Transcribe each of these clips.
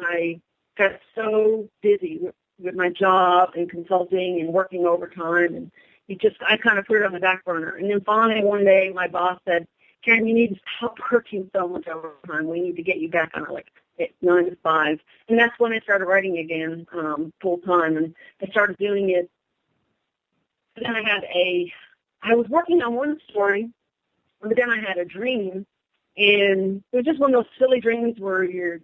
I got so busy with my job and consulting and working overtime, and I kind of put it on the back burner. And then finally one day my boss said, Karen, you need to stop working so much overtime. We need to get you back on it, like at 9 to 5. And that's when I started writing again full time, and I started doing it. Then I was working on one story, but then I had a dream, and it was just one of those silly dreams where you're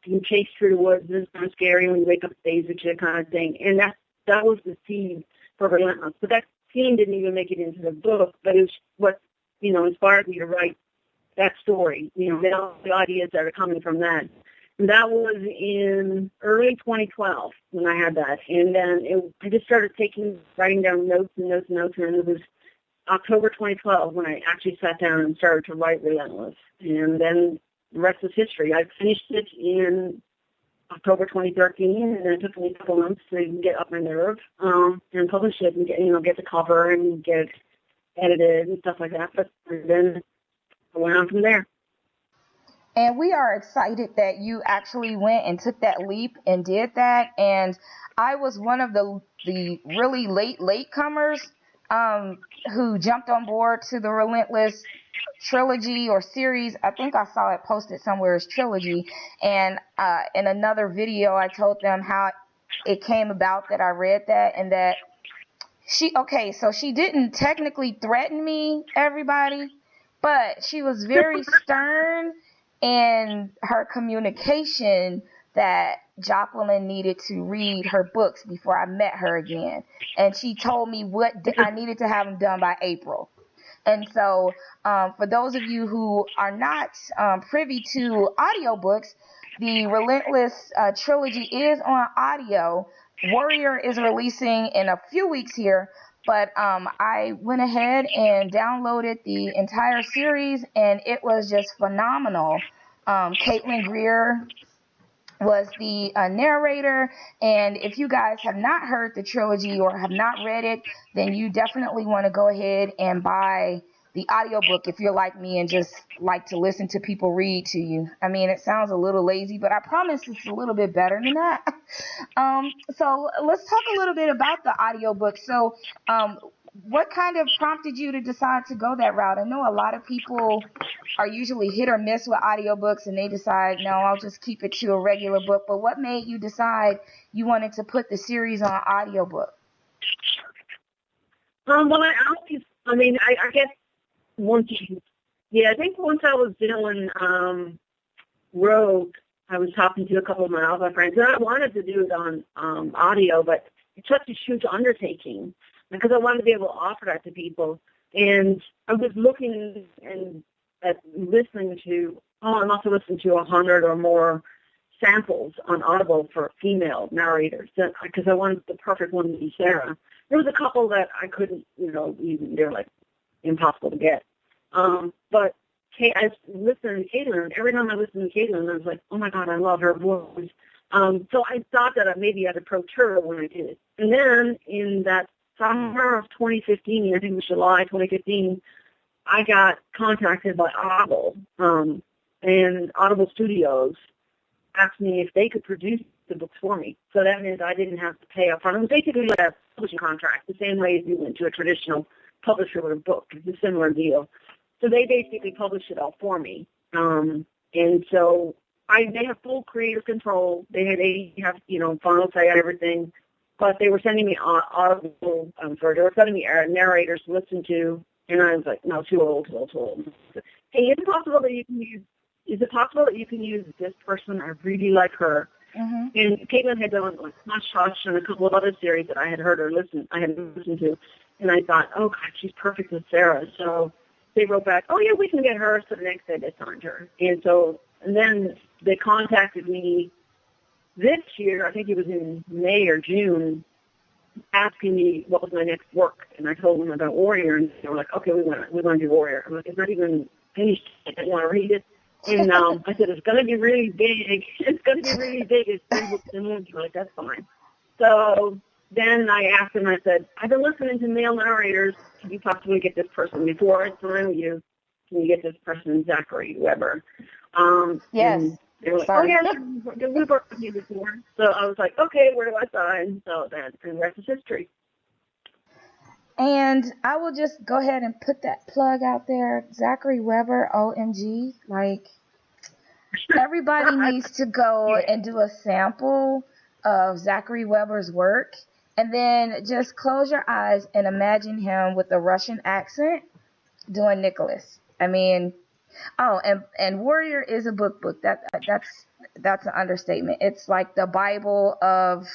being chased through the woods, and it's kind of scary when you wake up days with you kind of thing. And that was the seed for Relentless. But that scene didn't even make it into the book, but it was what, inspired me to write that story, the ideas that are coming from that. And that was in early 2012 when I had that. And then I just started writing down notes, and it was October 2012 when I actually sat down and started to write Relentless. And then the rest is history. I finished it in October 2013, and then it took me a couple months to get up my nerve and publish it and get the cover and get it edited and stuff like that. But then I went on from there. And we are excited that you actually went and took that leap and did that. And I was one of the really late comers who jumped on board to the Relentless trilogy or series. I think I saw it posted somewhere as trilogy. And in another video, I told them how it came about that I read that, and that so she didn't technically threaten me, everybody, but she was very stern in her communication that Jocelyn needed to read her books before I met her again. And she told me what I needed to have them done by April. And so for those of you who are not privy to audiobooks, the Relentless trilogy is on audio. Warrior is releasing in a few weeks here, but I went ahead and downloaded the entire series, and it was just phenomenal. Caitlin Greer was the narrator, and if you guys have not heard the trilogy or have not read it, then you definitely want to go ahead and buy the audiobook if you're like me and just like to listen to people read to you. I mean, it sounds a little lazy, but I promise it's a little bit better than that. So let's talk a little bit about the audiobook. So what kind of prompted you to decide to go that route? I know a lot of people are usually hit or miss with audiobooks, and they decide, no, I'll just keep it to a regular book. But what made you decide you wanted to put the series on audiobook? Well, I guess I think once I was doing Rogue, I was talking to a couple of my other friends, and I wanted to do it on audio, but it's such a huge undertaking because I wanted to be able to offer that to people. And I was looking at listening to, I must have listened to 100 or more samples on Audible for female narrators because I wanted the perfect one to be Sarah. There was a couple that I couldn't, even, they're like impossible to get. But I listened to Caitlin, and every time I listened to Caitlin, I was like, oh my God, I love her voice. So I thought that maybe I'd approach her when I did it. And then in that summer of 2015, I think it was July 2015, I got contacted by Audible, and Audible Studios asked me if they could produce the books for me. So that meant I didn't have to pay up front. It was basically like a publishing contract, the same way as you went to a traditional publisher with a book. It's a similar deal. So they basically published it all for me. And so they have full creative control. They have final say on everything. But they were sending me Audible, they were sending me narrators to listen to, and I was like, no, too old. Hey, is it possible that you can use this person? I really like her. Mm-hmm. And Caitlin had done like Hush Hush and a couple of other series that I had heard I had listened to, and I thought, oh God, she's perfect with Sarah. So they wrote back, oh yeah, we can get her. So the next day they signed her, and then they contacted me this year. I think it was in May or June, asking me what was my next work, and I told them about Warrior, and they were like, okay, we want to do Warrior. I'm like, it's not even finished. I didn't want to read it. And I said, it's going to be really big. It's going to be really big. It's 3 books in one. Like, that's fine. So then I asked him, I said, I've been listening to male narrators. Can you possibly get this person? Before I sign with you, can you get this person, Zachary Weber? Yes. And They were like, oh, Sorry. yeah, we've worked with you before. So I was like, okay, where do I sign? So then the rest is history. And I will just go ahead and put that plug out there. Zachary Weber, OMG. Like, everybody needs to go Yeah. and do a sample of Zachary Weber's work. And then just close your eyes and imagine him with a Russian accent doing Nicholas. I mean, oh, and Warrior is a book. That's an understatement. It's like the Bible of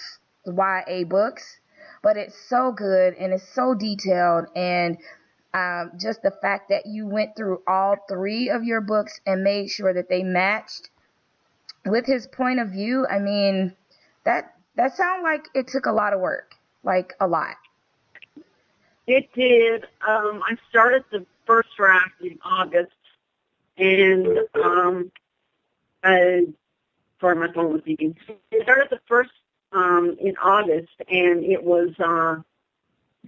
YA books, but it's so good and it's so detailed, and just the fact that you went through all three of your books and made sure that they matched with his point of view. I mean, that sounds like it took a lot of work, like a lot. It did. I started the first draft in August, and sorry, my phone was beeping. I started the first in August, and it was a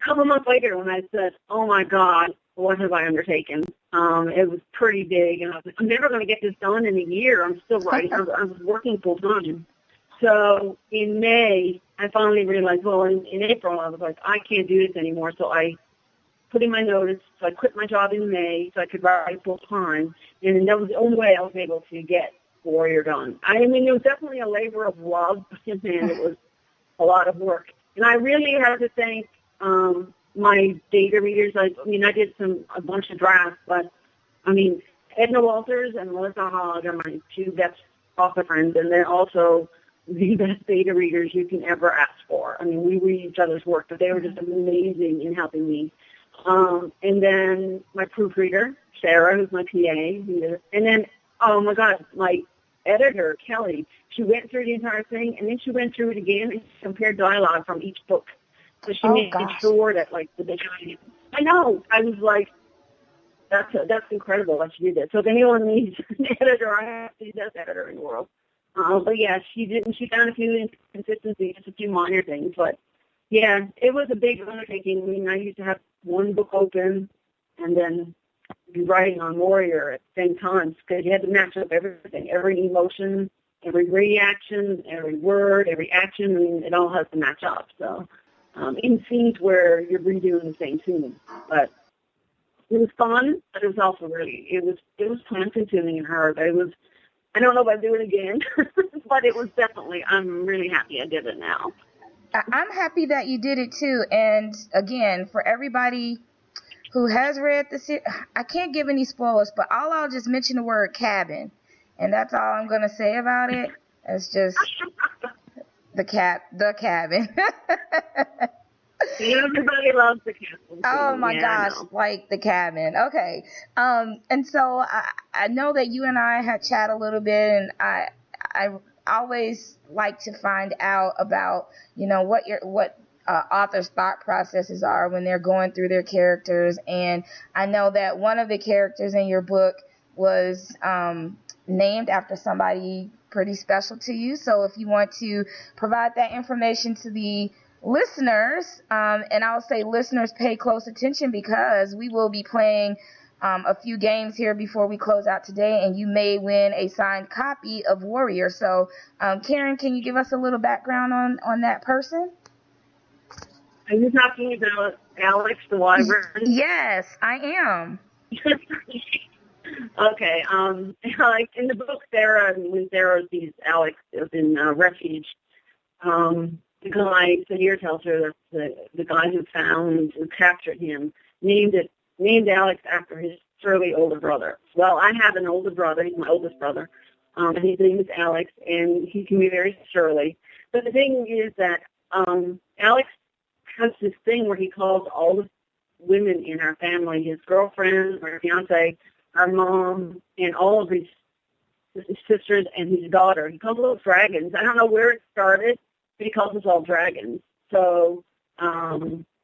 couple months later when I said, oh, my God, what have I undertaken? It was pretty big, and I was like, I'm never going to get this done in a year. I'm still writing. I was working full time. So in May, I finally realized, well, in April, I was like, I can't do this anymore. So I put in my notice. So I quit my job in May so I could write full time. And that was the only way I was able to get Warrior done. I mean, it was definitely a labor of love, and it was a lot of work. And I really have to thank my data readers. I mean, I did a bunch of drafts, but I mean, Edna Walters and Melissa Hogg are my two best author friends, and they're also the best beta readers you can ever ask for. I mean, we read each other's work, but they were just amazing in helping me. And then my proofreader, Sarah, who's my PA, and then, oh my God, my editor, Kelly, she went through the entire thing, and then she went through it again and compared dialogue from each book. So she made sure that, like, the beginning. I know. I was like, that's incredible that she did that. So if anyone needs an editor, I have the best editor in the world. But yeah, she found a few inconsistencies, just a few minor things. But yeah, it was a big undertaking. I mean, I used to have one book open and then be writing on Warrior at the same time because you had to match up everything, every emotion, every reaction, every word, every action. I mean, it all has to match up. So in scenes where you're redoing the same scene, but it was fun, but it was also it was time consuming and hard. I don't know if I'd do it again, but it was definitely, I'm really happy I did it now. I'm happy that you did it too. And again, for everybody who has read the series, I can't give any spoilers, but I'll just mention the word cabin. And that's all I'm going to say about it. It's just the cabin. Everybody loves the cabin. Oh my gosh, like the cabin. Okay. And so I know that you and I had chat a little bit, and I always like to find out about, what authors' thought processes are when they're going through their characters. And I know that one of the characters in your book was named after somebody pretty special to you. So if you want to provide that information to the listeners, and I'll say listeners, pay close attention because we will be playing a few games here before we close out today, and you may win a signed copy of Warrior. So Karen, can you give us a little background on that person? Are you talking about Alex the Wyvern? Yes, I am. Okay. Like in the book, when Alex was in refuge, the guy, Sahir tells her that the guy who captured him, named Alex after his surly older brother. Well, I have an older brother. He's my oldest brother. And his name is Alex, and he can be very surly. But the thing is that Alex has this thing where he calls all the women in our family, his girlfriend, or fiance, our mom, and all of his sisters and his daughter. He calls them all dragons. I don't know where it started, but he calls us all dragons. So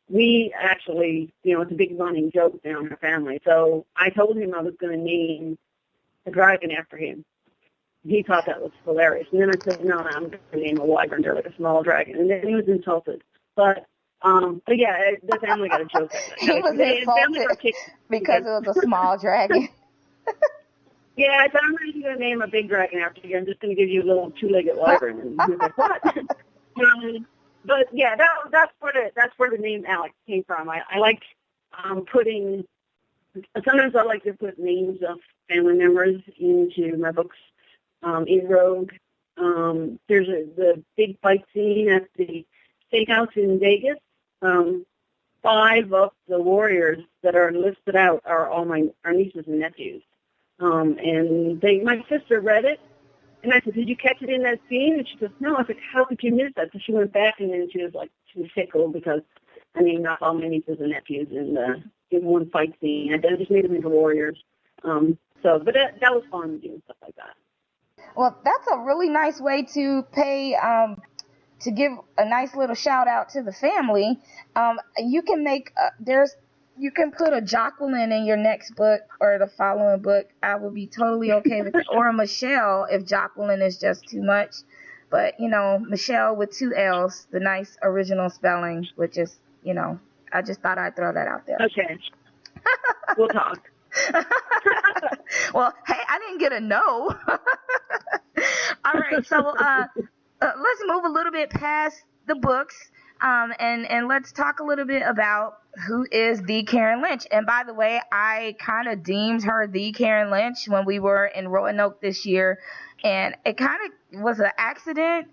we actually, it's a big running joke down in our family. So I told him I was going to name a dragon after him. He thought that was hilarious. And then I said, no, I'm going to name a wyvern, like a small dragon. And then he was insulted. But yeah, the family got a joke. He was insulted because it was a small dragon. Yeah, I thought I'm not going to name a big dragon after you. I'm just going to give you a little two-legged wyvern. And he was like, what? But yeah, that's where the name Alex came from. I like putting. Sometimes I like to put names of family members into my books. In Rogue, there's the big fight scene at the steakhouse in Vegas. 5 of the warriors that are listed out are all our nieces and nephews. And my sister read it, and I said, did you catch it in that scene? And she goes, no. I said, how could you miss that? So she went back, and then she was tickled because, I mean, not all my nieces and nephews in one fight scene. I just made them into warriors. But that was fun doing stuff like that. Well, that's a really nice way to pay, to give a nice little shout out to the family. You can you can put a Jacqueline in your next book or the following book. I would be totally okay with it. Or a Michelle if Jacqueline is just too much. But, Michelle with 2 L's, the nice original spelling, which is, I just thought I'd throw that out there. Okay. We'll talk. Well, hey, I didn't get a no. All right, so let's move a little bit past the books, and let's talk a little bit about who is the Karen Lynch. And by the way, I kind of deemed her the Karen Lynch when we were in Roanoke this year, and it kind of was an accident.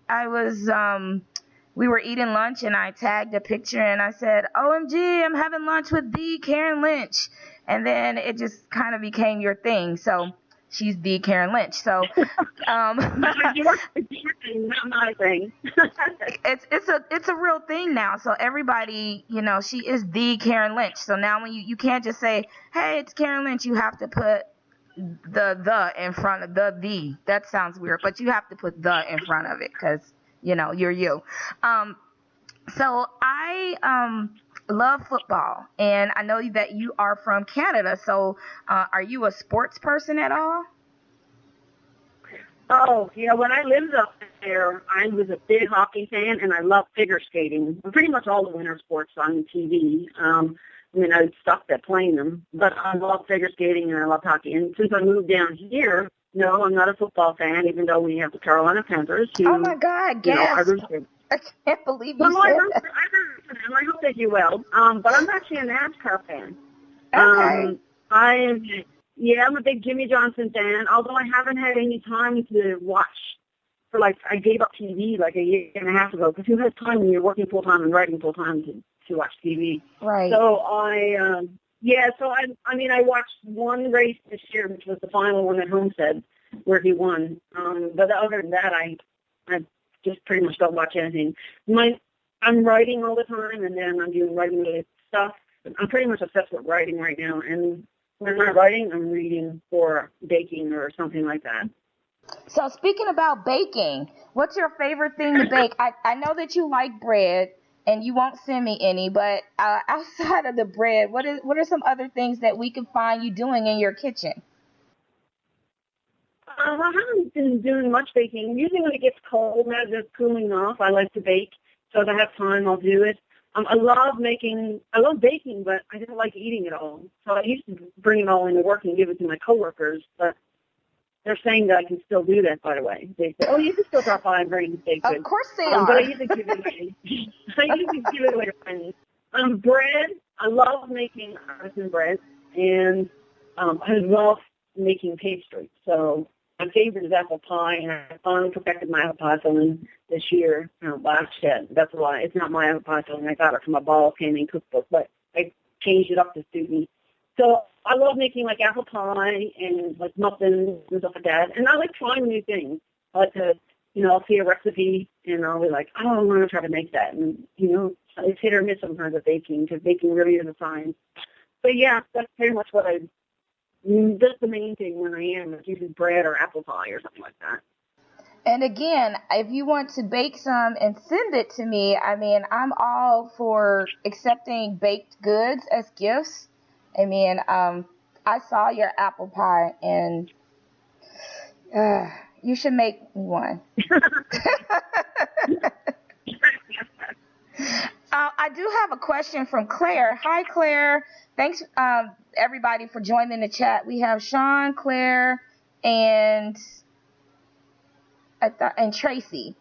We were eating lunch, and I tagged a picture, and I said, OMG, I'm having lunch with the Karen Lynch. And then it just kind of became your thing. So she's the Karen Lynch. So not my thing. it's a real thing now. So everybody, she is the Karen Lynch. So now when you can't just say, hey, it's Karen Lynch, you have to put the in front of the. That sounds weird, but you have to put the in front of it because, you're you. So I love football, and I know that you are from Canada. So are you a sports person at all? Oh, when I lived up there, I was a big hockey fan, and I loved figure skating. Pretty much all the winter sports on TV. I stopped at playing them, but I love figure skating, and I love hockey. And since I moved down here, no, I'm not a football fan, even though we have the Carolina Panthers. Who, oh, my God, gasp. I can't believe you said that. I hope they do well. But I'm actually a NASCAR fan. Okay. I'm a big Jimmy Johnson fan, although I haven't had any time to watch. I gave up TV like a year and a half ago, because who has time when you're working full-time and writing full-time to watch TV? Right. So I watched one race this year, which was the final one at Homestead, where he won. But other than that, I just pretty much don't watch anything. I'm writing all the time, and then I'm doing writing-related stuff. I'm pretty much obsessed with writing right now, and when I'm not writing, I'm reading or baking or something like that. So speaking about baking, what's your favorite thing to bake? I know that you like bread, and you won't send me any, but outside of the bread, what are some other things that we can find you doing in your kitchen? I haven't been doing much baking. Usually when it gets cold, now that it's cooling off, I like to bake. So if I have time, I'll do it. I love baking, but I don't like eating it all. So I used to bring it all into work and give it to my coworkers, but they're saying that I can still do that, by the way. They say, you can still drop by and bring baked goods. Of course they are. But I usually give it away. To friends. Bread, I love making artisan bread, and I love making pastry. So my favorite is apple pie, and I finally perfected my apple pie filling this year. That's a lie. It's not my apple pie filling. I got it from a Ball Canning cookbook, but I changed it up to suit me. So I love making apple pie and muffins and stuff like that. And I like trying new things. I like to, I'll see a recipe and I'll be like, I want to try to make that. And, it's hit or miss sometimes with baking, because baking really is a science. But yeah, that's pretty much that's the main thing when I am. It's usually bread or apple pie or something like that. And again, if you want to bake some and send it to me, I'm all for accepting baked goods as gifts. I saw your apple pie, and you should make me one. I do have a question from Claire. Hi, Claire. Thanks, everybody, for joining the chat. We have Sean, Claire, and I thought, and Tracy.